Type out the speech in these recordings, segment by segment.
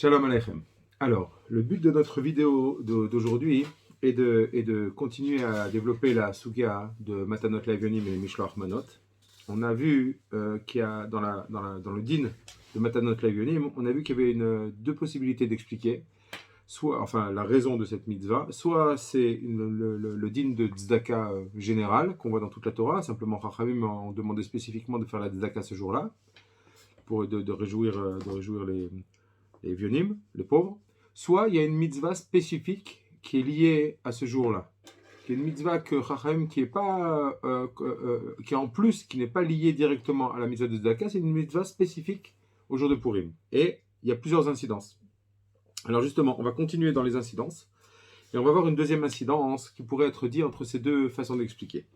Shalom Aleichem. Alors, le but de notre vidéo d'aujourd'hui est de continuer à développer la Sugia de Matanot Le'Evionim et Mishloach Manot. On a vu qu'il y a dans le din de Matanot Le'Evionim, on a vu qu'il y avait deux possibilités d'expliquer, enfin la raison de cette mitzvah, soit c'est le din de tzedaka général qu'on voit dans toute la Torah, simplement Chachamim ont demandé spécifiquement de faire la tzedaka ce jour-là, pour de réjouir les vionim, les pauvres, soit il y a une mitzvah spécifique qui est liée à ce jour-là, qui est une mitzvah que Chachamim qui est pas, qui est en plus, qui n'est pas liée directement à la mitzvah de tzedaka, c'est une mitzvah spécifique au jour de Purim. Et il y a plusieurs incidences. Alors justement, on va continuer dans les incidences, et on va voir une deuxième incidence qui pourrait être dit entre ces deux façons d'expliquer.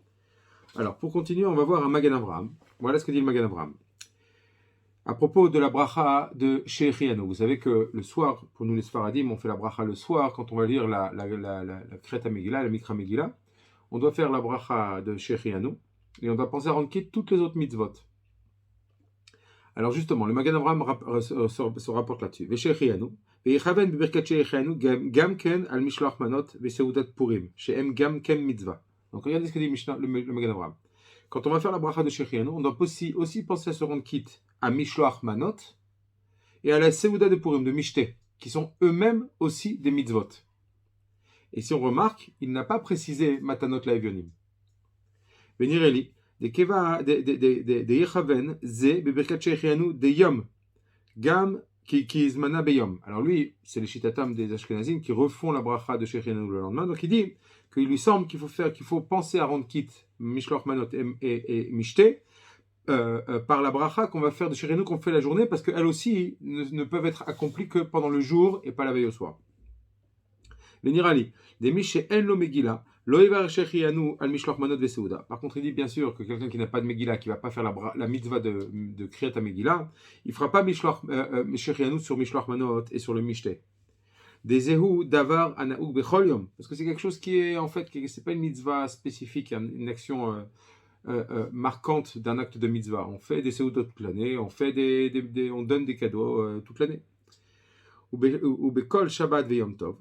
Alors pour continuer, on va voir un Magen Avraham. Voilà ce que dit le Magen Avraham. À propos de la bracha de Shechianu, vous savez que le soir, pour nous les Sfaradim, on fait la bracha le soir, quand on va lire la Kreta Megillah, la Mikra Megillah, on doit faire la bracha de Shechianu, et on doit penser à rendre quitte toutes les autres mitzvot. Alors justement, le Magen Avraham se rapporte là-dessus. Shechianu, ve'yichaven b'birkat Shechianu gam ken al mishloach manot ve'seudat Purim, she'em gam ken mitzvah. Donc regardez ce que dit le Magen Avraham. Quand on va faire la bracha de Shechianu, on doit aussi penser à se rendre quitte à Mishloach Manot et à la Seuda de Purim, de Mishte, qui sont eux-mêmes aussi des mitzvot. Et si on remarque, il n'a pas précisé Matanot Le'Evionim. Venireli, de Keva, de Yechaven, Ze, Beberkat Shechianu, de Yom, Gam, qui Izmana Beyom. Alors lui, c'est les Shitatam des Ashkenazim qui refont la bracha de Shechianu le lendemain. Donc il dit qu'il lui semble qu'il faut penser à rendre quitte Mishloach Manot et Mishte, par la bracha qu'on va faire de Shechianu qu'on fait la journée, parce qu'elles aussi ne peuvent être accomplies que pendant le jour et pas la veille au soir. Venirali, des Mishe en lo Megillah, lo yevar Shechianu al Mishloach Manot veseuda. Par contre, il dit bien sûr que quelqu'un qui n'a pas de Megillah, qui ne va pas faire la mitzvah de Kriyat Megillah, il ne fera pas Shechianu sur Mishloach Manot et sur le Mishte. Des Zehu Davar Anaouk Bechol Yom, parce que c'est quelque chose qui est en fait, c'est pas une mitzvah spécifique, une action marquante d'un acte de mitzvah. On fait des seudot toute l'année, on donne des cadeaux toute l'année. Ou bekol Shabbat ve Yom Tov.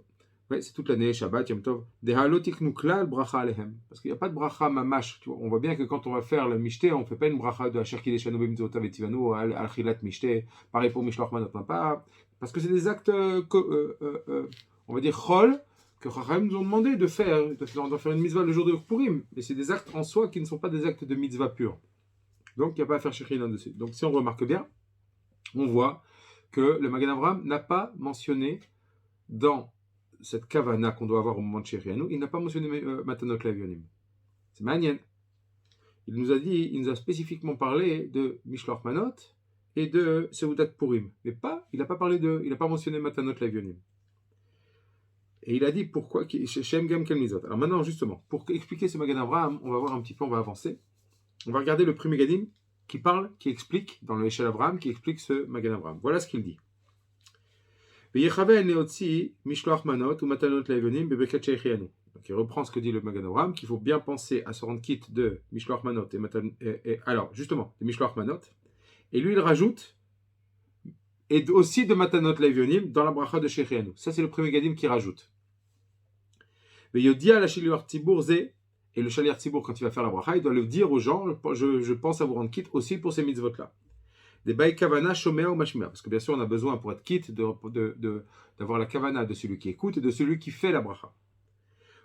Ouais, c'est toute l'année, Shabbat, Yom Tov. Des halotiknu klal bracha alehem. Parce qu'il n'y a pas de bracha mamash. On voit bien que quand on va faire le mishte, on ne fait pas une bracha de Asher Kideshanu b'mitzvotav et tivanu, al-chilat mishte. Pareil pour Mishloach Manot, pas. Parce que c'est des actes, on va dire, chol, que Chachamim nous ont demandé de faire une mitzvah le jour de Purim. Mais c'est des actes en soi qui ne sont pas des actes de mitzvah pure. Donc il n'y a pas à faire Shechianu dessus. Donc si on remarque bien, on voit que le Magen Avraham n'a pas mentionné dans cette kavana qu'on doit avoir au moment de Shechianu, il n'a pas mentionné Matanot Le'Evionim. C'est Manien. Il nous a spécifiquement parlé de Mishloach Manot et de Seudat Purim. Mais il n'a pas mentionné Matanot Le'Evionim. Et il a dit pourquoi Shem Gam Kel Mizot. Alors maintenant, justement, pour expliquer ce Magen Avraham, on va voir un petit peu, on va avancer. On va regarder le Pri Megadim qui explique, dans le Eshel Avraham, qui explique ce Magen Avraham. Voilà ce qu'il dit. Donc il reprend ce que dit le Magen Avraham, qu'il faut bien penser à se rendre quitte de Mishloach Manot alors justement de Mishloach Manot, et lui il rajoute et aussi de Matanot Le'Evionim dans la bracha de Shechianu. Ça c'est le premier Gadim qui rajoute. Et le Shaliach Tzibour, quand il va faire la bracha, il doit le dire aux gens, je pense à vous rendre quitte aussi pour ces mitzvot là. Des baï kavana shomea ou mashmea, parce que bien sûr on a besoin pour être quitte d'avoir la kavana de celui qui écoute et de celui qui fait la bracha.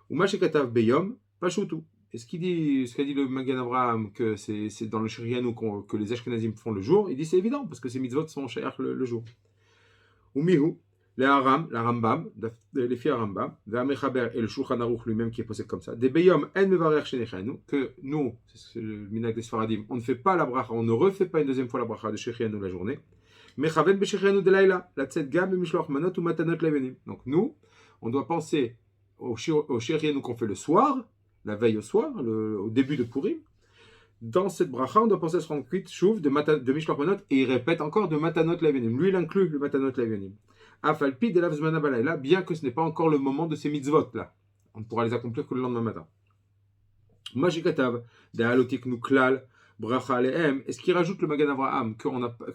Ou mashekatav beyom pashutu. Et ce qu'a dit le Magen Avraham, que c'est dans le Shechianu que les Ashkenazim font le jour, il dit c'est évident parce que ces mitzvot sont shayach le jour. Ou mihu la Rambam, les filles Rambam, et le Shulchan Aruch lui-même qui est posé comme ça. Des beyom en mevarer Shechianu, que nous, c'est le minag des Sfaradim, on ne fait pas la bracha, on ne refait pas une deuxième fois la bracha de Shechianu la journée. Mais chaven be Shechianu de laïla, la tzed gam be Mishloach Manot ou Matanot Le'Evionim. Donc nous, on doit penser au Shechianu qu'on fait le soir, la veille au soir, au début de Purim. Dans cette bracha, on doit penser à se rendre quitte, chouv, de Mishloach Manot, et il répète encore de Matanot Le'Evionim. Lui, il inclut le Matanot Le'Evionim. Afalpi de l'avzmana balayla, bien que ce n'est pas encore le moment de ces mitzvot là. On ne pourra les accomplir que le lendemain matin. Majikatav, de halotik nuklal, bracha alehem. Est-ce qu'il rajoute le Magan Avraham que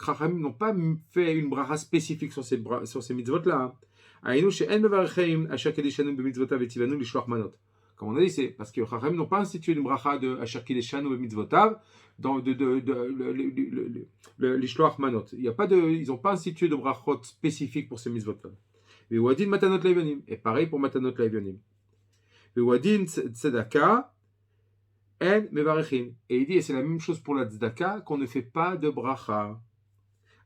Chachamim n'ont pas fait une bracha spécifique sur ces mitzvot-là? Aïnou she'en mevarcheim asher kedishanu b'mitzvotav etivanu lishloach manot. Comme on a dit, c'est parce que Chachamim n'ont pas institué une bracha de asher kedishanu b'mitzvotav dans l'ishloach manot. Ils n'ont pas institué de brachot spécifique pour ces mitzvot-là. Et wadin matanot le'evyonim. Et pareil pour matanot le'evyonim. Et wadin tzedaka en mevarechim. Et il dit, et c'est la même chose pour la tzedaka, qu'on ne fait pas de bracha.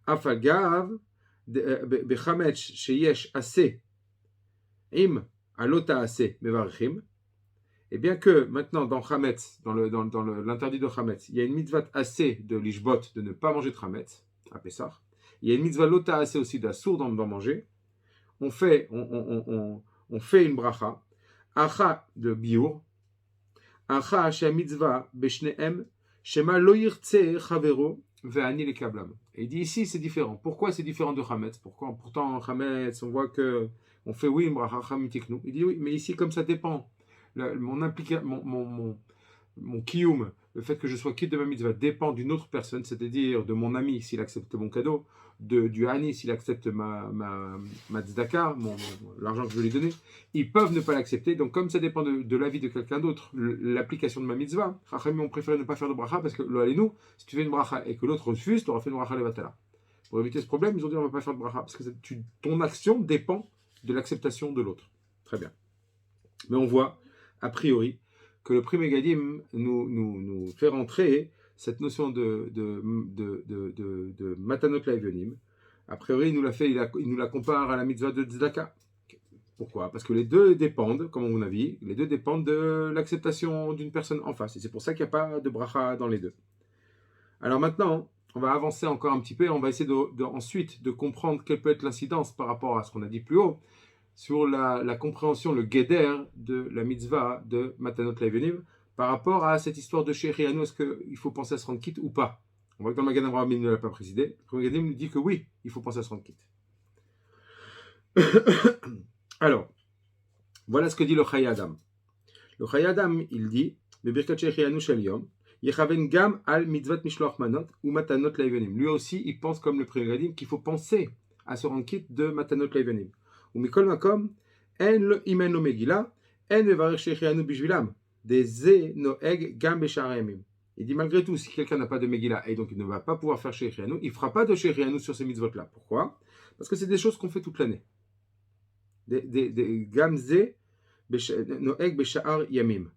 Afagav bechametz sheyesh ase im alota ase mevarechim. Et bien que maintenant dans chametz, dans l'interdit de chametz, il y a une mitzvah assez de lishbot, de ne pas manger de chametz à Pessah. Il y a une mitzvah lota assez aussi d'assour d'en manger. On fait une bracha. Acha de biur. Acha she mitzvah beshneem shema lo yirtze chavero ve'ani lekablam. Et il dit ici c'est différent. Pourquoi c'est différent de chametz? Pourquoi pourtant chametz on voit que on fait oui une bracha chamitiknu. Il dit oui mais ici comme ça dépend. Mon kiyum, le fait que je sois quitte de ma mitzvah dépend d'une autre personne, c'est-à-dire de mon ami s'il accepte mon cadeau, du hani s'il accepte ma tzedaka, l'argent que je vais lui donner. Ils peuvent ne pas l'accepter, donc comme ça dépend de l'avis de quelqu'un d'autre, l'application de ma mitzvah, Chachamim ont préféré ne pas faire de bracha parce que nous, si tu fais une bracha et que l'autre refuse, tu auras fait une bracha levatala. Pour éviter ce problème, ils ont dit on ne va pas faire de bracha parce que ton action dépend de l'acceptation de l'autre. Très bien. Mais on voit a priori, que le Pri Megadim nous fait rentrer cette notion de Matanot Laevionim. A priori, il nous la compare à la mitzvah de Tzedaka. Pourquoi? Parce que les deux dépendent, comme on a vu, les deux dépendent de l'acceptation d'une personne en face. Et c'est pour ça qu'il n'y a pas de bracha dans les deux. Alors maintenant, on va avancer encore un petit peu et on va essayer ensuite de comprendre quelle peut être l'incidence par rapport à ce qu'on a dit plus haut, sur la compréhension, le guéder de la mitzvah de Matanot Laevionim par rapport à cette histoire de Shehrianu. Est-ce qu'il faut penser à se rendre quitte ou pas? On voit que dans le Magan Avraham, il ne l'a pas précisé. Le Magan nous dit que oui, il faut penser à se rendre quitte. Alors, voilà ce que dit le Chayei Adam. Le Chayei Adam, il dit Bebirkat Shehrianu Shel Yom, Yechaven Gam al mitzvat Mishloach Manot ou Matanot Laevionim. Lui aussi, il pense comme le Pri Megadim qu'il faut penser à se rendre quitte de Matanot Laevionim. Ou mikol makom en le imen lo megila en mevarech shehrianu bishvilam des ze noeg gam beshar yamim. Il dit malgré tout si quelqu'un n'a pas de megila et donc il ne va pas pouvoir faire shehrianu, il fera pas de shehrianu sur ces mitzvot là. Pourquoi? Parce que c'est des choses qu'on fait toute l'année. Des gam ze noeg beshar yamim.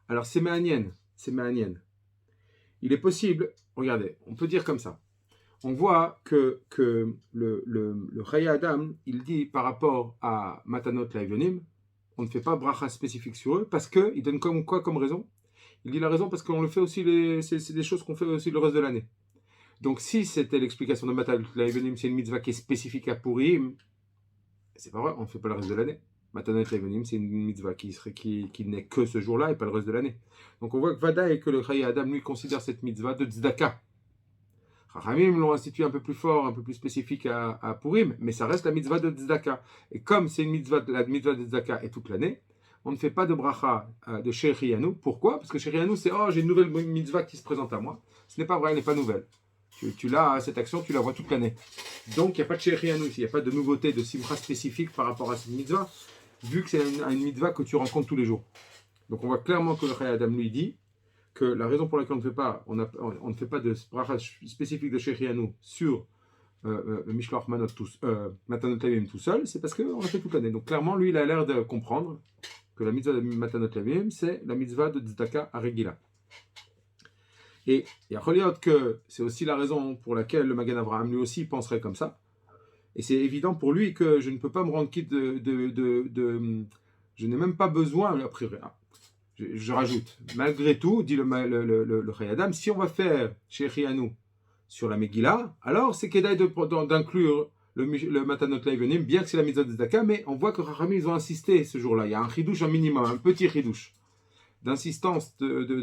Alors c'est ma'anien. Il est possible, regardez, on peut dire comme ça. On voit que le Chayei Adam, il dit par rapport à Matanot Laevionim, on ne fait pas bracha spécifique sur eux, parce qu'il donne quoi comme raison? Il dit la raison parce qu'on le fait aussi, c'est des choses qu'on fait aussi le reste de l'année. Donc si c'était l'explication de Matanot Laevionim, c'est une mitzvah qui est spécifique à Purim, c'est pas vrai, on ne fait pas le reste de l'année. Matanot Laevionim, c'est une mitzvah qui n'est que ce jour-là et pas le reste de l'année. Donc on voit que Vada et que le Chayei Adam, lui, considère cette mitzvah de tzedaka. Chachamim l'ont institué un peu plus fort, un peu plus spécifique à Purim, mais ça reste la mitzvah de Tzedaka. Et comme c'est une mitzvah, la mitzvah de Tzedaka est toute l'année, on ne fait pas de bracha de Shehrianu. Pourquoi? Parce que Shehrianu, c'est j'ai une nouvelle mitzvah qui se présente à moi. Ce n'est pas vrai, elle n'est pas nouvelle. Tu l'as, cette action, tu la vois toute l'année. Donc il n'y a pas de Shehrianu ici, il n'y a pas de nouveauté, de simcha spécifique par rapport à cette mitzvah, vu que c'est une mitzvah que tu rencontres tous les jours. Donc on voit clairement que le Chayei Adam lui dit que la raison pour laquelle on ne fait pas de bracha spécifique de Shehrianu sur Mishloach Manot Matanot Laevionim tout seul, c'est parce qu'on l'a fait toute l'année. Donc clairement, lui, il a l'air de comprendre que la mitzvah de Matanot Laevionim, c'est la mitzvah de Tzedaka à Regila. Et il y a Choliot que c'est aussi la raison pour laquelle le Magan Avraham lui aussi penserait comme ça. Et c'est évident pour lui que je ne peux pas me rendre quitte je n'ai même pas besoin, a priori. Je rajoute, malgré tout, dit le Chayei Adam, si on va faire Shehrianu sur la Megillah, alors c'est Kedai d'inclure le Matanot Laevionim, bien que c'est la mitzvah de Tzedaka, mais on voit que Chachamim, ils ont insisté ce jour-là. Il y a un chidouche, un minimum, un petit chidouche d'insistance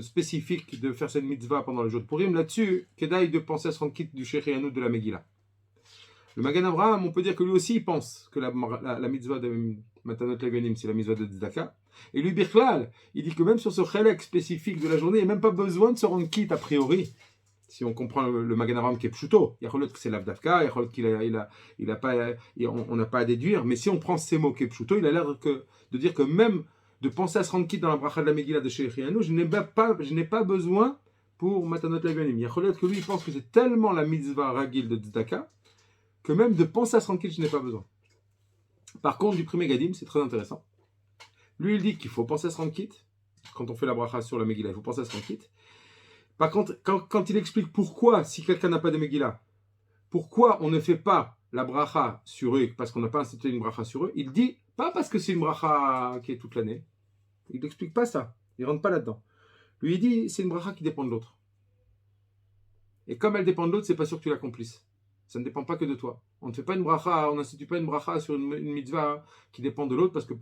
spécifique de faire cette mitzvah pendant le jour de Purim. Là-dessus, Kedai de penser à se rendre quitte du Shehrianu de la Megillah. Le Magen Avraham, on peut dire que lui aussi, il pense que la mitzvah de Matanot Levianim, c'est la mitzvah de Tzedaka. Et lui, Birklal, il dit que même sur ce chelek spécifique de la journée, il n'y a même pas besoin de se rendre quitte a priori. Si on comprend le Magen Avraham qui est pshuto, il y a que c'est l'avdavka, il y a qu'il il a pas, on n'a pas à déduire, mais si on prend ces mots qui est pshuto, il a l'air de dire que même de penser à se rendre quitte dans la bracha de la Megillah de Shehecheyanu, je n'ai pas besoin pour Matanot Levianim. Il y a que lui, il pense que c'est tellement la mitzvah ragil de Tzedaka, que même de penser à se rendre quitte, je n'ai pas besoin. Par contre, du premier Gadim, c'est très intéressant. Lui, il dit qu'il faut penser à se rendre quitte. Quand on fait la bracha sur la Megillah, il faut penser à se rendre quitte. Par contre, quand il explique pourquoi, si quelqu'un n'a pas de Megillah, pourquoi on ne fait pas la bracha sur eux, parce qu'on n'a pas institué une bracha sur eux, il dit, pas parce que c'est une bracha qui est toute l'année. Il n'explique pas ça. Il ne rentre pas là-dedans. Lui, il dit, c'est une bracha qui dépend de l'autre. Et comme elle dépend de l'autre, c'est pas sûr que tu l'accomplisses. Ça ne dépend pas que de toi. On ne fait pas une bracha, on n'institue pas une bracha sur une mitzvah qui dépend de l'autre parce que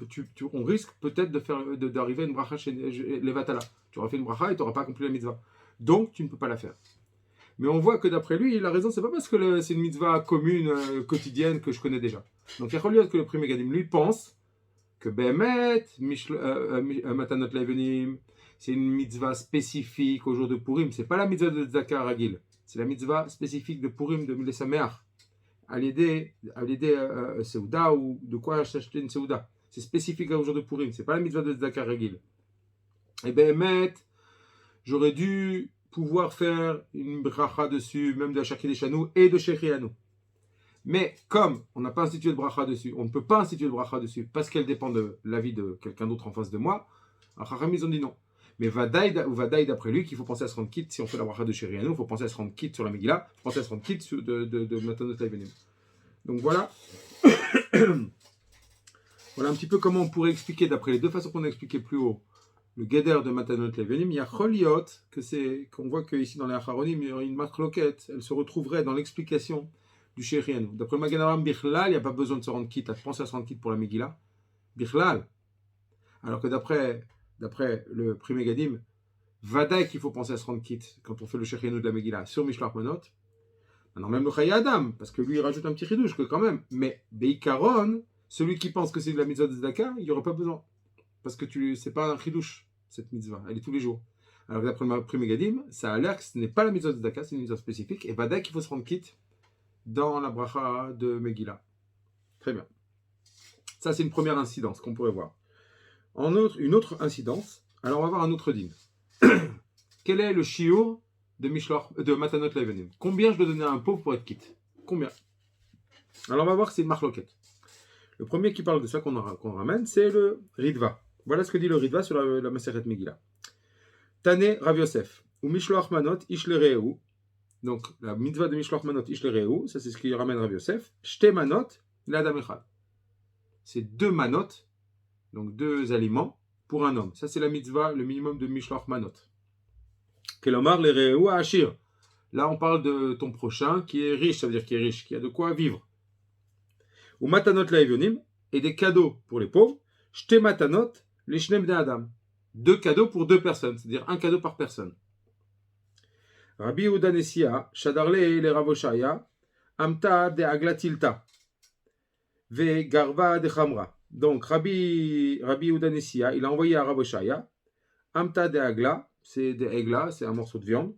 on risque peut-être d'arriver à une bracha chez les Vatala. Tu auras fait une bracha et tu n'auras pas accompli la mitzvah. Donc, tu ne peux pas la faire. Mais on voit que d'après lui, il a raison, c'est pas parce que c'est une mitzvah commune, quotidienne, que je connais déjà. Donc, il y a que le premier Gadim, lui, pense que Behemet, Matanot Levianim, c'est une mitzvah spécifique au jour de Purim. C'est pas la mitzvah de Tzedaka Ragil. C'est la mitzvah spécifique de Purim, de Mille Sameach. À l'aider Seuda ou de quoi acheter une Seuda. C'est spécifique au jour de Purim. C'est pas la mitzvah de Tzedaka Ragil. Et Behemet, j'aurais dû pouvoir faire une bracha dessus, même de Shakri Deshanu et de Shehecheyanu. Mais comme on n'a pas institué de bracha dessus, on ne peut pas instituer de bracha dessus parce qu'elle dépend de l'avis de quelqu'un d'autre en face de moi, à Chacham, ils ont dit non. Mais Vadaï d'après lui qu'il faut penser à se rendre quitte si on fait la bracha de Shehecheyanu, il faut penser à se rendre quitte sur la Megillah, penser à se rendre quitte de Matanot Levianim. Donc voilà. Voilà un petit peu comment on pourrait expliquer, d'après les deux façons qu'on a expliqué plus haut, le Geder de Matanot Levianim. Il y a Choliot, qu'on voit qu'ici dans les Acharonim, il y a une marque-loquette, elle se retrouverait dans l'explication du Shehecheyanu. D'après le Magen Avraham Bichlal, il n'y a pas besoin de se rendre quitte, à penser à se rendre quitte pour la Megillah. Bichlal. Alors que d'après le premier Gadim, Vadaï qu'il faut penser à se rendre quitte quand on fait le Shehecheyanu de la Megillah sur Mishloach Manot. Maintenant, même le Chaye Adam, parce que lui il rajoute un petit chidouche que quand même. Mais Beikaron, celui qui pense que c'est de la mitzvah de Tzedaka, il n'y aurait pas besoin. Parce que c'est pas un chidouche, cette mitzvah. Elle est tous les jours. Alors d'après le premier Gadim, ça a l'air que ce n'est pas la mitzvah de Tzedaka, c'est une mitzvah spécifique. Et Vadaï qu'il faut se rendre quitte dans la bracha de Megillah. Très bien. Ça, c'est une première incidence qu'on pourrait voir. Une autre incidence, alors on va voir un autre din. Quel est le shiur de Matanot Levianim? Combien je dois donner à un pauvre pour être quitte? Combien? Alors on va voir que c'est une marloquette. Le premier qui parle de ça qu'on ramène, c'est le Ritva. Voilà ce que dit le Ritva sur la Maseret Megillah. Tane Rav Yosef, ou Mishloach Manot Ishlereu. Donc la mitzvah de Mishloach Manot Ishlereu, ça c'est ce qui ramène Rav Yosef. Shte Manot l'Adam Echad. C'est 2 manot, donc 2 aliments pour un homme. Ça c'est la mitzvah, le minimum de Mishloach Manot. Kelomar le Reu Ashir. Là on parle de ton prochain qui est riche, ça veut dire qui est riche, qui a de quoi vivre. Ou Matanot Levianim, et des cadeaux pour les pauvres. Shte Matanot les Shne Bnei Adam. 2 cadeaux pour 2 personnes, c'est-à-dire un cadeau par personne. Rabbi Yehuda Nessia, Shadarle le Rav Oshaya, Amta de Aglatilta, Ve Garva de Chamra. Donc Rabbi Yehuda Nessia, il a envoyé à Rav Oshaya, Amta de Agla, c'est des Egla, c'est un morceau de viande,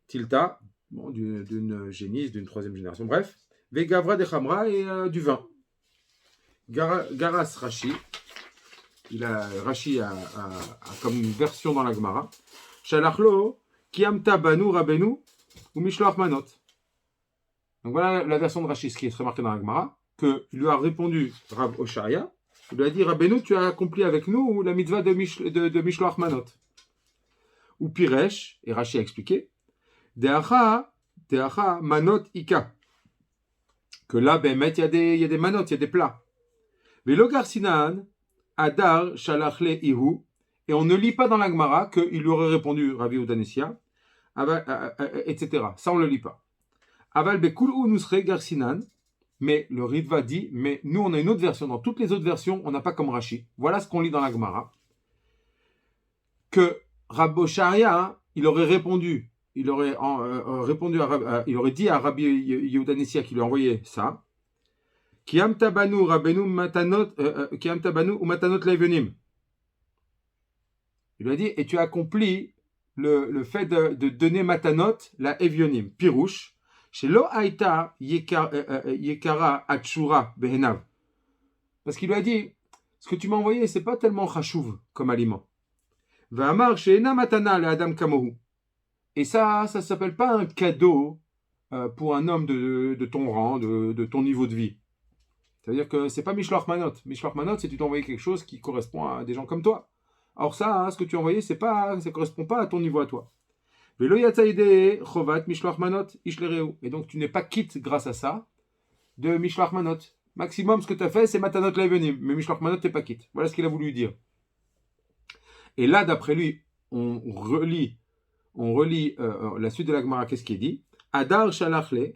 Tilta, bon, d'une génisse, d'une 3e génération, bref, Ve Gavra de Chamra et du vin. Garas Rashi, Rashi a comme une version dans la Gemara, Shalachlo, Kiamta Banu Rabenu ou Mishloach Manot. Donc voilà la version de Rashi, ce qui est remarqué dans la Gemara, qu'il lui a répondu Rav Oshaya, il lui a dit Rabenu, tu as accompli avec nous la mitzvah de Mishloach Manot. Ou Piresh, et Rashi a expliqué, Deacha Manot Ika. Que là, ben, il y a des manot, il y a des plats. Velo Garsinan, Adar Shalachle Ihu, et on ne lit pas dans la Gemara qu'il lui aurait répondu Rabbi Yehuda Nessia, etc. Ça, on ne le lit pas. Aval Bekul Nusre Garsinan, mais le Ritva dit, mais nous, on a une autre version. Dans toutes les autres versions, on n'a pas comme Rashi. Voilà ce qu'on lit dans la Gemara. Que Rabbi Oshaya, il aurait répondu il aurait répondu il aurait dit à Rabbi Yehuda Nessia qui lui a envoyé ça. Kiam tabanu rabenu matanot kiam tabanu ou matanot levenim. Il lui a dit et tu as accompli le fait de donner matanot la evionim pirouche chez lo aita yekara atshura behenav. Parce qu'il lui a dit ce que tu m'as envoyé c'est pas tellement chashuv comme aliment. Va amar she'ena matana le adam kamohu. Et ça s'appelle pas un cadeau pour un homme de ton rang, de ton niveau de vie. C'est-à-dire que c'est pas Mishloach Manot. Mishloach Manot, c'est tu t'envoies quelque chose qui correspond à des gens comme toi. Or ça, ce que tu as envoyé, ça correspond pas à ton niveau à toi. Et donc tu n'es pas quitte grâce à ça de Mishloach Manot. Maximum, ce que tu as fait, c'est Matanot Levenim. Mais Mishloach Manot, tu n'es pas quitte. Voilà ce qu'il a voulu dire. Et là, d'après lui, on relit la suite de la Gemara. Qu'est-ce qui est dit? Adar Shalachle.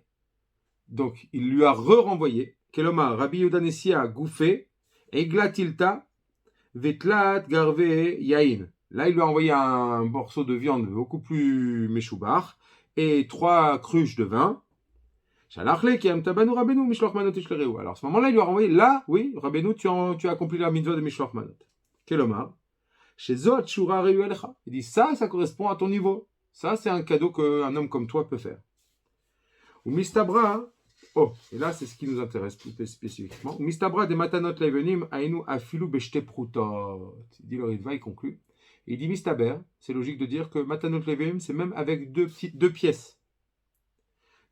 Donc, il lui a renvoyé. Keloma, Rabbi Yehuda Nessia Goufé, Eglatilta, Vetlat Garve Yain. Là, il lui a envoyé un morceau de viande beaucoup plus méchoubar et 3 cruches de vin. Shalachle, Kiam Tabanu Rabenu, Mishloach Manot Ishlereu. Alors, à ce moment-là, il lui a renvoyé, là, oui, Rabenu, tu as accompli la mitzvah de Mishloach Manot. Keloma, chez Zot Shura Reu Elecha. Il dit, ça correspond à ton niveau. Ça, c'est un cadeau qu'un homme comme toi peut faire. Ou Mistabra, oh, et là, c'est ce qui nous intéresse plus spécifiquement. Mistabra de matanot levenim ainu afilu beshte prutot. Dit le Ritva, il conclut. Il dit Mistaber, c'est logique de dire que matanot levenim, c'est même avec deux pièces.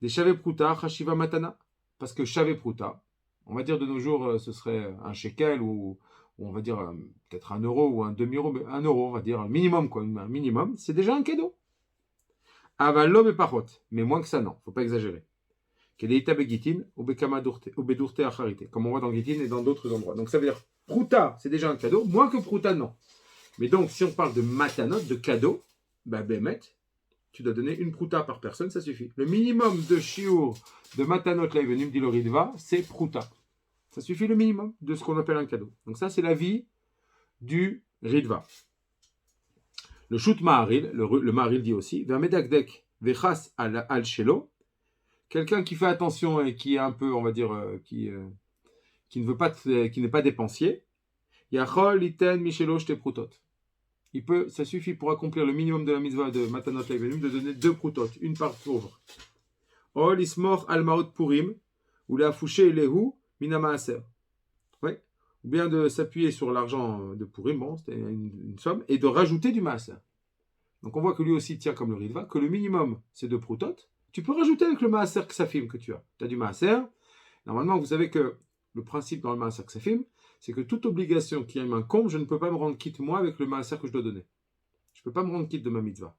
Des shave pruta, chashiva matana. Parce que shave pruta, on va dire de nos jours, ce serait un shekel ou on va dire peut-être 1 euro ou un demi-euro, mais 1 euro, on va dire un minimum, quoi. Un minimum, c'est déjà un cadeau. Avalo et parot. Mais moins que ça, non, faut pas exagérer. Comme on voit dans Gitin et dans d'autres endroits. Donc ça veut dire Pruta, c'est déjà un cadeau, moins que Pruta, non. Mais donc, si on parle de matanot, de cadeau, bah Bémet, tu dois donner une Pruta par personne, ça suffit. Le minimum de shiur de matanot levenim dit le Ritva, c'est Pruta. Ça suffit le minimum de ce qu'on appelle un cadeau. Donc ça, c'est l'avis du Ritva. Le Shut Maharil, le Maharil dit aussi, Vermedakdek vechas al shelo. Quelqu'un qui fait attention et qui est un peu, on va dire, qui ne veut pas, qui n'est pas dépensier, yachol iten michelo shte prutot. Il peut, ça suffit pour accomplir le minimum de la mitzvah de matanot levenim de donner 2 prutot, une par pauvre. Ol ismor al maot purim ou la fouché lehu mina maaser. Ouais. Ou bien de s'appuyer sur l'argent de Purim, bon, c'était une somme, et de rajouter du maaser. Donc on voit que lui aussi tient comme le Ritva, que le minimum c'est 2 prutot. Tu peux rajouter avec le maaser ksafim que tu as. Tu as du maaser. Normalement, vous savez que le principe dans le maaser ksafim, c'est que toute obligation qui m'incombe, je ne peux pas me rendre quitte moi avec le maaser que je dois donner. Je ne peux pas me rendre quitte de ma mitzvah.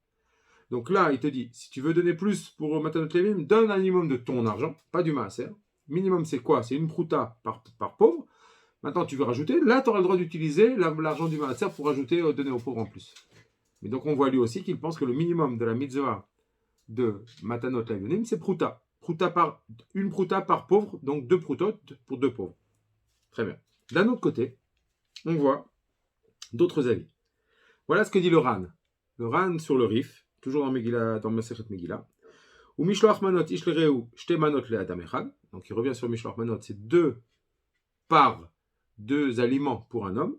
Donc là, il te dit, si tu veux donner plus pour matanot levim, donne un minimum de ton argent, pas du maaser. Minimum, c'est quoi? C'est une pruta par pauvre. Maintenant, tu veux rajouter. Là, tu auras le droit d'utiliser l'argent du maaser pour rajouter, donner aux pauvres en plus. Mais donc, on voit lui aussi qu'il pense que le minimum de la mitzvah de matanot levenim, c'est pruta. Une pruta par pauvre, donc 2 prutot pour 2 pauvres. Très bien. D'un autre côté, on voit d'autres avis. Voilà ce que dit le Ran. Le Ran sur le Rif, toujours dans Megillah, dans Masechet Megillah. Ou Mishloach Manot ishlereu shte manot le adam echad. Donc il revient sur Mishloach Manot, c'est 2 aliments pour un homme.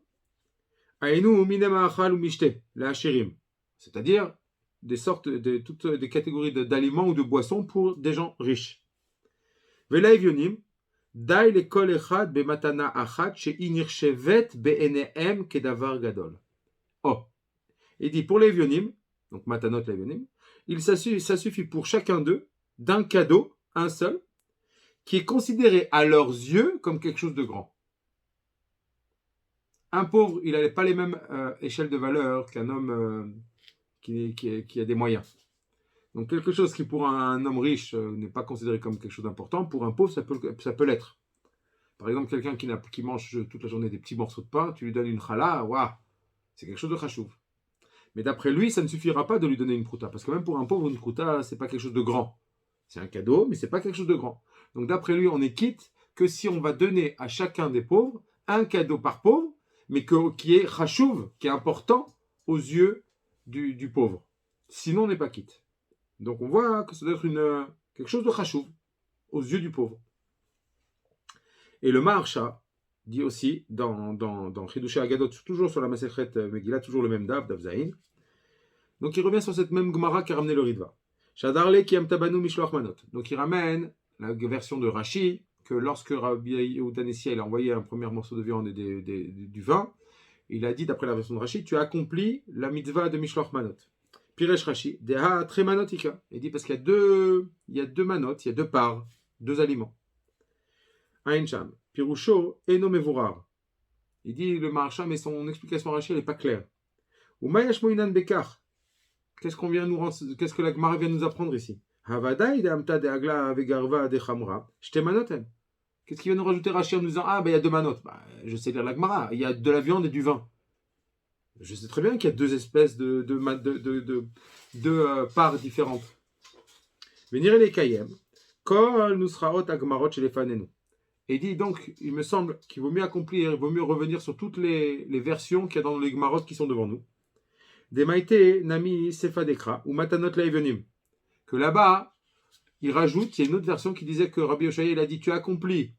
Ainu minem ha'achal ou mishte, le hashirim. C'est-à-dire des sortes toutes des catégories d'aliments ou de boissons pour des gens riches. Vela evionim, dai le kol echad be matana achat she'inirchevet be'enehem kedavar gadol. Oh, il dit pour les evionim, donc matanot l'evionim, ça suffit pour chacun d'eux d'un cadeau, un seul, qui est considéré à leurs yeux comme quelque chose de grand. Un pauvre, il n'a pas les mêmes échelles de valeur qu'un homme qui a des moyens. Donc quelque chose qui pour un homme riche n'est pas considéré comme quelque chose d'important, pour un pauvre ça peut l'être. Par exemple, quelqu'un qui mange toute la journée des petits morceaux de pain, tu lui donnes une challah, waouh, c'est quelque chose de chachouv. Mais d'après lui, ça ne suffira pas de lui donner une pruta, parce que même pour un pauvre, une pruta, c'est pas quelque chose de grand. C'est un cadeau, mais c'est pas quelque chose de grand. Donc d'après lui, on est quitte que si on va donner à chacun des pauvres un cadeau par pauvre, mais qui est chachouv, qui est important aux yeux du pauvre. Sinon, on n'est pas quitte. Donc on voit que ça doit être quelque chose de chachouv aux yeux du pauvre. Et le Maharsha dit aussi dans Chidushei Agadot, toujours sur la Masechet Megillah, toujours le même Dav Zayin. Donc il revient sur cette même Gemara qui a ramené le Ritva. Shadarle ki amtabanu mishloach manot. Donc il ramène la version de Rashi, que lorsque Rabbi Yehuda Nessia a envoyé un premier morceau de viande et du vin, il a dit, d'après la version de Rashi, tu as accompli la mitzvah de mishloach manot. Piresh Rashi, deha tre manotika. Il dit parce qu'il y a deux manot, il y a deux parts, deux aliments. Ain sham, pirusho eno mevurar. Il dit le Maharsha, mais son explication Rashi, elle n'est pas claire. Ou mayash moinan bekar. Qu'est-ce que la Gemara vient nous apprendre ici? Qu'est-ce qu'il vient nous rajouter Rashi en nous disant il y a deux manotes? Je sais lire la Gemara, il y a de la viande et du vin. Je sais très bien qu'il y a deux espèces de parts différentes. Venir les kayem, kol nusraot agmarot chez les fanenu. Et dit donc, il me semble qu'il vaut mieux accomplir, il vaut mieux revenir sur toutes les versions qu'il y a dans les Gemarot qui sont devant nous. Des maïté nami sefadekra ou matanot laevenim. Que là-bas, il rajoute, il y a une autre version qui disait que Rabbi Oshaya, il a dit, tu as accompli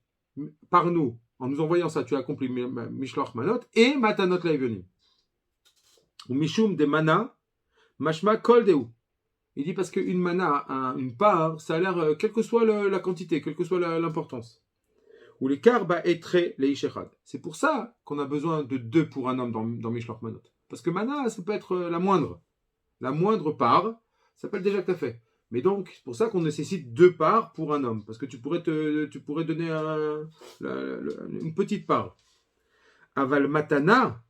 par nous, en nous envoyant ça, tu as accompli mishloach manot et matanot laevenim. Ou mishum de mana, mashma kol deu. Il dit parce qu'une mana, une part, ça a l'air, quelle que soit la quantité, quelle que soit l'importance. Ou les karba etre leishechad. C'est pour ça qu'on a besoin de deux pour un homme dans mishloach manot. Parce que mana, ça peut être la moindre. La moindre part, ça s'appelle déjà que tu as fait. Mais donc, c'est pour ça qu'on nécessite deux parts pour un homme. Parce que tu pourrais donner une petite part. Aval matana,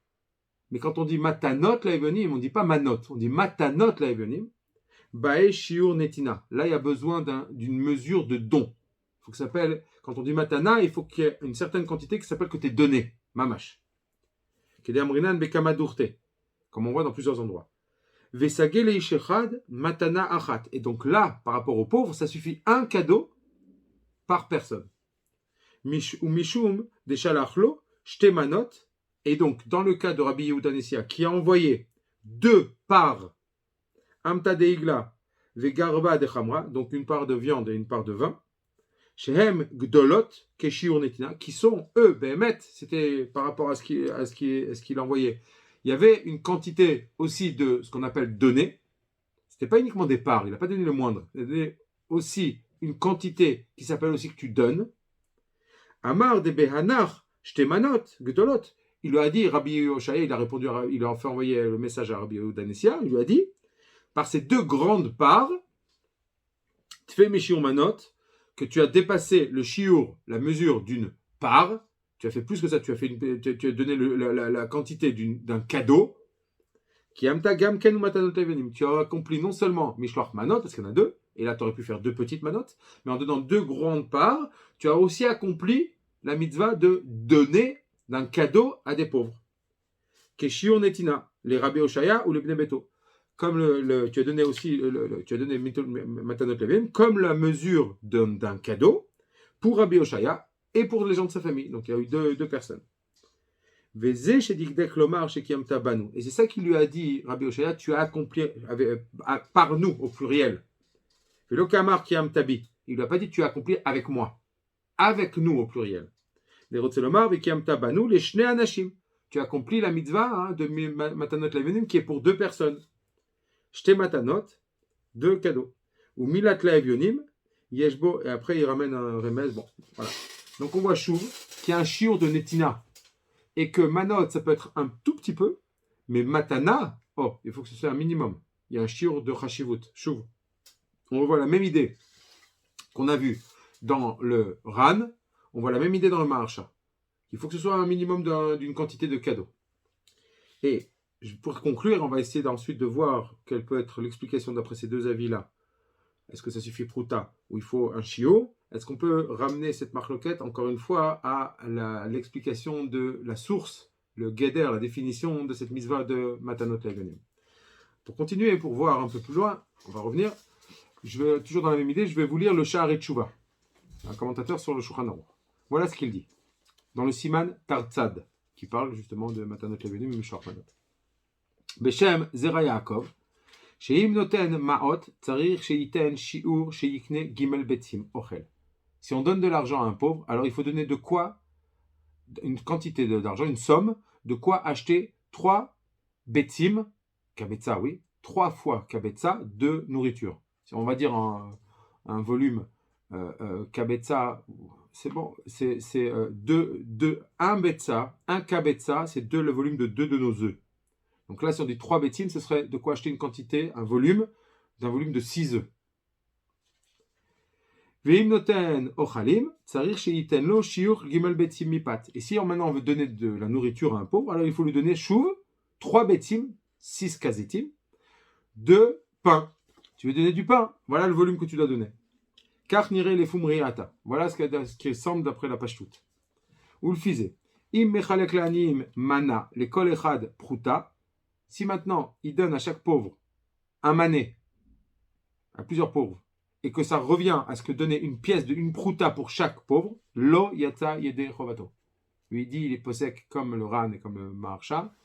mais quand on dit matanot laevenim, on ne dit pas manot, on dit matanot laevenim. Bae shiur netina. Là, il y a besoin d'une mesure de don. Il faut que ça s'appelle, quand on dit matana, il faut qu'il y ait une certaine quantité qui s'appelle que tu es donné. Mamash. Kedamrinan bekama durte. Comme on voit dans plusieurs endroits. Vesage leishechad matana achat. Et donc là, par rapport aux pauvres, ça suffit un cadeau par personne. Ou mishum de shalachlo shte manot. Et donc, dans le cas de Rabbi Yehuda Nessia, qui a envoyé deux parts, amta de igla vegarba de chamra, donc une part de viande et une part de vin, shehem gdolot keshiur netina, qui sont eux, behemet, c'était par rapport à ce qu'il a envoyé. Il y avait une quantité aussi de ce qu'on appelle donner. Ce n'était pas uniquement des parts, il n'a pas donné le moindre. Il a donné aussi une quantité qui s'appelle aussi que tu donnes. Amar de behanach shtemanot gdolot. Il lui a dit, Rabbi Oshaya, il a fait envoyer le message à Rabbi Yehuda Nessia, il lui a dit, par ces deux grandes parts, tfei meshiur manot, que tu as dépassé le shiur, la mesure d'une part. Tu as fait plus que ça, tu as donné la quantité d'un cadeau. Tu as accompli non seulement Mishloach Manot, parce qu'il y en a deux, et là tu aurais pu faire deux petites manotes, mais en donnant deux grandes parts, tu as aussi accompli la mitzvah de donner d'un cadeau à des pauvres. Keshiur Netina, les Rabbi Oshaya ou les Bnei Beto. Comme tu as donné aussi, tu as donné Matanot Levim, comme la mesure d'un cadeau pour Rabbi Oshaya et pour les gens de sa famille. Donc il y a eu deux personnes. Et c'est ça qu'il lui a dit, Rabbi Oshaya, tu as accompli par nous au pluriel. Il ne lui a pas dit tu as accompli avec moi. Avec nous au pluriel. Tu as accompli la mitzvah de Matanot Laevenim qui est pour deux personnes. Shte Matanot, deux cadeaux. Ou Milat Laevionim, Yeshbo, et après il ramène un remède. Bon, voilà. Donc on voit Chouv, qui a un shiur de Netina, et que Manot, ça peut être un tout petit peu, mais Matana, il faut que ce soit un minimum. Il y a un shiur de Chashivut, Chouv. On revoit la même idée qu'on a vue dans le Ran, on voit la même idée dans le Maharsha. Il faut que ce soit un minimum d'une quantité de cadeaux. Et pour conclure, on va essayer ensuite de voir quelle peut être l'explication d'après ces deux avis-là. Est-ce que ça suffit prouta ou il faut un chiot? Est-ce qu'on peut ramener cette marloquette, encore une fois, à l'explication de la source, le guéder, la définition de cette mitzvah de Matanot Laevenim? Pour continuer, pour voir un peu plus loin, on va revenir. Toujours dans la même idée, je vais vous lire le Sha'arei Tshuva, un commentateur sur le Shulchan Aruch. Voilà ce qu'il dit. Dans le Siman Tartzad, qui parle justement de Matanot Laevenim et Mishloach Manot. Beshem Zera Yaakov, Sheim noten ma'ot, tzarir sheiten shiur sheyikne gimel betzim ochel. Si on donne de l'argent à un pauvre, alors il faut donner de quoi, une quantité d'argent, une somme, de quoi acheter 3 betzim, kabetza, oui, 3 fois kabetza de nourriture. Si on va dire un volume kabetza, c'est bon, c'est un betza, un kabetza, c'est le volume de 2 de nos œufs. Donc là, si on dit 3 betzim, ce serait de quoi acheter une quantité, un volume, d'un volume de 6 œufs. Et si maintenant on veut donner de la nourriture à un pauvre, alors il faut lui donner chouv, 3 betzim, 6 kazetim, de pain. Tu veux donner du pain, voilà le volume que tu dois donner. Car nire les fumriata. Voilà ce qui semble d'après la page toute. Ou le fizé. Im mechalek lanim mana, les kol echad pruta. Si maintenant il donne à chaque pauvre un mané, à plusieurs pauvres, et que ça revient à ce que donner une pièce de une pruta pour chaque pauvre, lo yata yede chovato. Lui dit il est posek comme le ran et comme le marcha.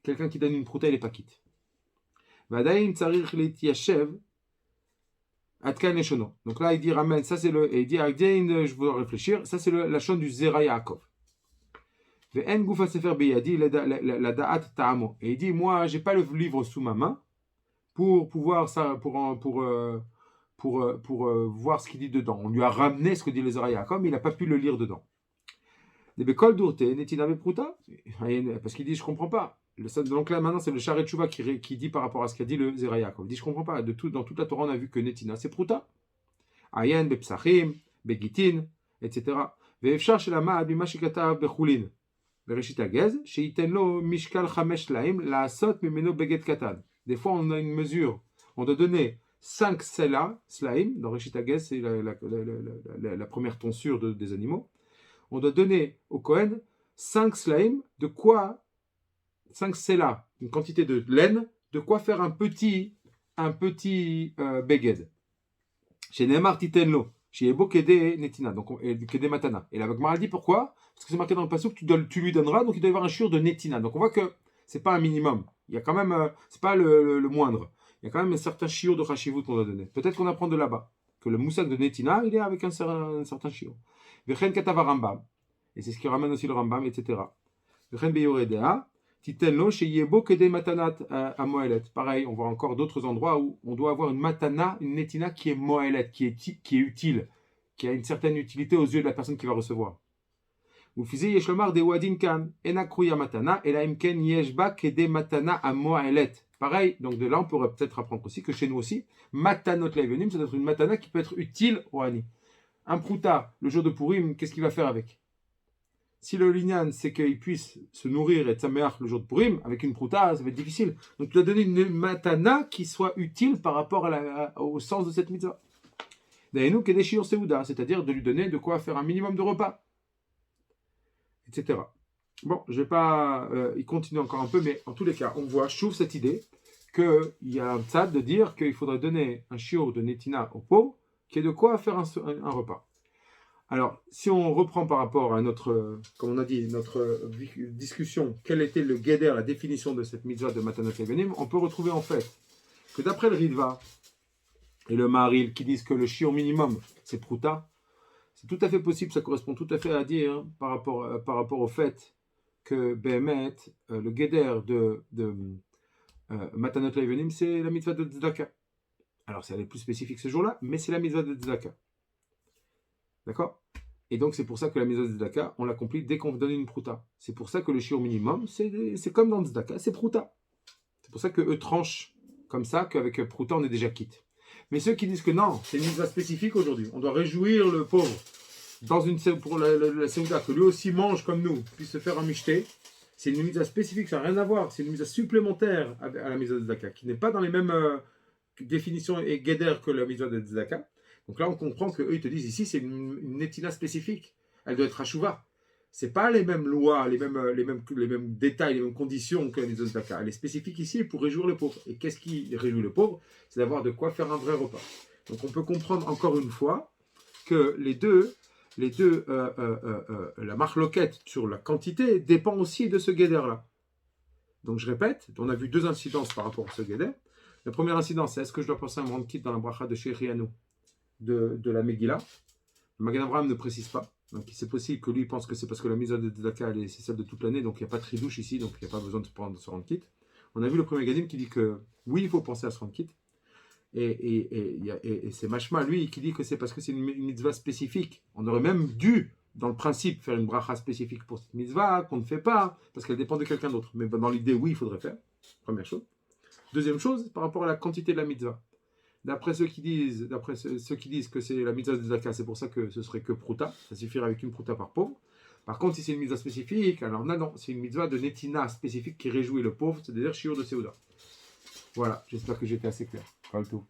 Quelqu'un qui donne une pruta, il n'est pas quitte. Vadaim tsarich letiashev atkan leshono. Donc là il dit ramène, ça c'est le, et il dit je veux réfléchir, ça c'est la chaîne du Zera Yaakov. Ve'en gufa sefer beyadi la da'at ta'amo. Et il dit moi j'ai pas le livre sous ma main pour pouvoir ça pour voir ce qu'il dit dedans. On lui a ramené ce que dit le Zera Yaakov, mais il n'a pas pu le lire dedans. Parce qu'il dit je comprends pas. Donc là maintenant c'est le Sharet Tshuva qui dit par rapport à ce qu'a dit le Zera Yaakov. Il dit je comprends pas. Dans toute la Torah on a vu que Netina c'est Pruta. Ayen bepsachim, begitin, etc. Ve'efshar shelama bima shekatav bechulin. Bereshit hagez sheiten lo mishkal chamesh laim laasot mimeno beget katan. Des fois on a une mesure. On doit donner 5 sela, slaim, dans Reshit hagez c'est la première tonsure des animaux. On doit donner au Kohen 5 slaim, de quoi 5 sela, une quantité de laine, de quoi faire un petit beged. Chez Neymar Titenlo, chez Ebo Kede Netina, donc Kede Matana. Et la Gemara dit pourquoi? Parce que c'est marqué dans le passage que tu lui donneras, donc il doit y avoir un shiur de Netina. Donc on voit que c'est pas un minimum. Il y a quand même, c'est pas le moindre. Il y a quand même un certain shiur de Chashivut qu'on doit donner. Peut-être qu'on apprend de là-bas que le moussak de Netina, il est avec un certain shiur. Vechen Katava Rambam. Et c'est ce qui ramène aussi le Rambam, etc. Vechen Beyoredea. Titenlo chez Yebo Kede Matanat à Moelet. Pareil, on voit encore d'autres endroits où on doit avoir une matana, une netina qui est Moelet, qui est utile, qui a une certaine utilité aux yeux de la personne qui va recevoir. Vous faisiez Yeshlomar de Wadin Kan, Enakruya Matana, et la Imken Yeshba Kede Matana à Moelet. Pareil, donc de là on pourrait peut-être apprendre aussi que chez nous aussi, Matanot Levenim, ça doit être une matana qui peut être utile au Hani. Un prouta, le jour de Purim, qu'est-ce qu'il va faire avec? Si le lignan, c'est qu'il puisse se nourrir et tzameach le jour de Purim, avec une prouta, ça va être difficile. Donc tu dois donner une matana qui soit utile par rapport au sens de cette mitzvah. D'ailleurs, que des shiur seuda, c'est-à-dire de lui donner de quoi faire un minimum de repas, etc. Bon, je vais pas y continuer encore un peu, mais en tous les cas, on voit, je trouve cette idée qu'il y a un tzad de dire qu'il faudrait donner un shiur de netina aux pauvres, qui est de quoi faire un repas. Alors, si on reprend par rapport à notre, comme on a dit, notre discussion, quel était le guéder, la définition de cette mitzvah de Matanot Levanim, on peut retrouver en fait que d'après le Ritva et le Maharil qui disent que le shiur minimum c'est pruta, c'est tout à fait possible, ça correspond tout à fait à dire par rapport au fait que Behemet, le guéder de Matanot Levanim, c'est la mitzvah de Tzedaka. Alors, c'est plus spécifique ce jour-là, mais c'est la mitzvah de Tzedaka. D'accord? Et donc, c'est pour ça que la mitzvah de Tzedaka, on l'accomplit dès qu'on donne une pruta. C'est pour ça que le shiur minimum, c'est comme dans Tzedaka, c'est pruta. C'est pour ça qu'eux tranchent comme ça, qu'avec pruta, on est déjà quitte. Mais ceux qui disent que non, c'est une mitzvah spécifique aujourd'hui, on doit réjouir le pauvre pour la Seuda, que lui aussi mange comme nous, puisse se faire un michté, c'est une mitzvah spécifique, ça n'a rien à voir, c'est une mitzvah supplémentaire à la mitzvah de Tzedaka, qui n'est pas dans les mêmes définitions et guéder que la mitzvah de Tzedaka. Donc là, on comprend qu'eux, ils te disent ici, c'est une netina spécifique. Elle doit être hashuva. Ce n'est pas les mêmes lois, les mêmes détails, les mêmes conditions que la mitzvah de Tzedaka. Elle est spécifique ici pour réjouir le pauvre. Et qu'est-ce qui réjouit le pauvre? C'est d'avoir de quoi faire un vrai repas. Donc on peut comprendre encore une fois que la marloquette sur la quantité dépend aussi de ce guéder-là. Donc je répète, on a vu deux incidences par rapport à ce guéder. Le premier incident, c'est est-ce que je dois penser à me rendre quitte dans la bracha de Shehrianu de la Megillah? Le Magen Avraham ne précise pas. Donc c'est possible que lui pense que c'est parce que la mise de Tzedaka c'est celle de toute l'année, donc il n'y a pas de tridouche ici, donc il n'y a pas besoin de se rendre quitte. On a vu le premier Gadim qui dit que oui, il faut penser à se rendre quitte. Et c'est Mashma, lui, qui dit que c'est parce que c'est une mitzvah spécifique. On aurait même dû, dans le principe, faire une bracha spécifique pour cette mitzvah, qu'on ne fait pas, parce qu'elle dépend de quelqu'un d'autre. Mais dans l'idée, oui, il faudrait faire. Première chose. Deuxième chose, par rapport à la quantité de la mitzvah. D'après ceux qui disent que c'est la mitzvah de Zaka, c'est pour ça que ce serait que prouta, ça suffirait avec une prouta par pauvre. Par contre, si c'est une mitzvah spécifique, alors non, c'est une mitzvah de netina spécifique qui réjouit le pauvre, c'est-à-dire shiur de Seuda. Voilà, j'espère que j'étais assez clair. Pas le tout.